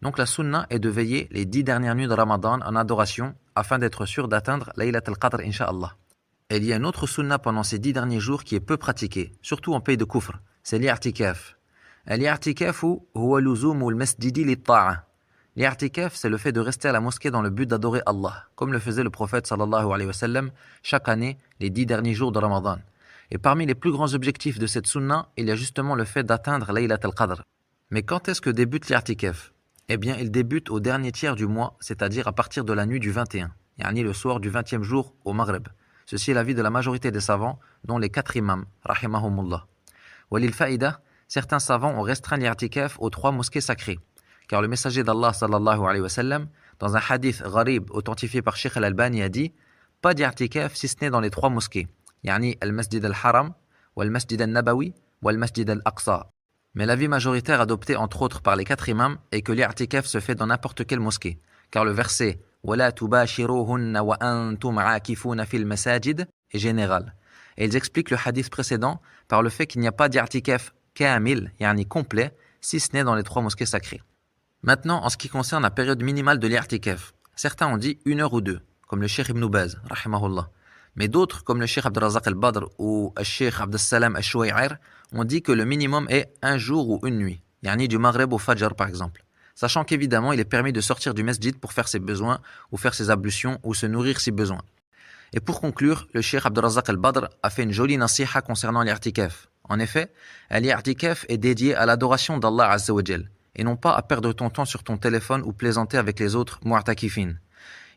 Donc la sunna est de veiller les 10 dernières nuits de Ramadan en adoration afin d'être sûr d'atteindre Laylat al-Qadr, Inch'Allah. Et il y a une autre sunna pendant ces 10 derniers jours qui est peu pratiquée, surtout en pays de Kufr, c'est l'i'tikaf. L'i'tikafu huwa luzumu al-masjidi lit-ta'a. L'i'tikaf, c'est le fait de rester à la mosquée dans le but d'adorer Allah, comme le faisait le prophète sallallahu alayhi wa sallam chaque année, les 10 derniers jours de Ramadan. Et parmi les plus grands objectifs de cette sunna, il y a justement le fait d'atteindre Laylat al-Qadr. Mais quand est-ce que débute l'i'tikaf? Eh bien, il débute au dernier tiers du mois, c'est-à-dire à partir de la nuit du 21, yani le soir du 20e jour au Maghreb. Ceci est l'avis de la majorité des savants, dont les 4 imams, rahimahumullah. Walil fa'ida, certains savants ont restreint l'i'tikaf aux 3 mosquées sacrées, car le messager d'Allah sallallahu alayhi wa sallam, dans un hadith gharib authentifié par Sheikh al-Albani, a dit « Pas d'i'tikaf si ce n'est dans les 3 mosquées, yani al-Masjid al-Haram, wal-Masjid al-Nabawi, wal-Masjid al-Aqsa ». Mais l'avis majoritaire adopté entre autres par les 4 imams est que l'i'tikaf se fait dans n'importe quelle mosquée, car le verset « وَلَا تُبَاشِرُوهُنَّ وَأَنْتُمْ عَاكِفُونَ فِي الْمَسَاجِدِ » est général. Et ils expliquent le hadith précédent par le fait qu'il n'y a pas d'i'tikaf kamil, yani complet, si ce n'est dans les 3 mosquées sacrées. Maintenant, en ce qui concerne la période minimale de l'i'tikaf, certains ont dit 1 heure ou 2, comme le Cheikh Ibn Baz, rahimahullah. Mais d'autres, comme le Cheikh Abdelrazak al-Badr ou le Cheikh Abdessalam al-Chouaïr, ont dit que le minimum est 1 jour ou 1 nuit, yani du Maghreb au Fajr par exemple. Sachant qu'évidemment, il est permis de sortir du masjid pour faire ses besoins, ou faire ses ablutions, ou se nourrir si besoin. Et pour conclure, le Cheikh Abdelrazak al-Badr a fait une jolie nasiha concernant l'i'tikaf. En effet, l'i'tikaf est dédié à l'adoration d'Allah Azza wa Jal, et non pas à perdre ton temps sur ton téléphone ou plaisanter avec les autres mu'takifin.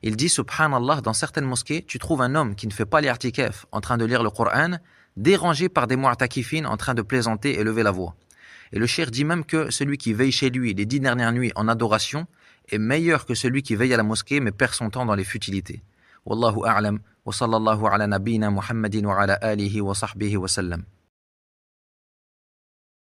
Il dit, subhanallah, dans certaines mosquées, tu trouves un homme qui ne fait pas l'i'tikaf en train de lire le Coran, dérangé par des mu'takifin en train de plaisanter et lever la voix. Et le cheikh dit même que celui qui veille chez lui les 10 dernières nuits en adoration est meilleur que celui qui veille à la mosquée mais perd son temps dans les futilités. Wallahu a'lam, wa sallallahu ala nabiyyina Muhammadin wa ala alihi wa sahbihi wa sallam.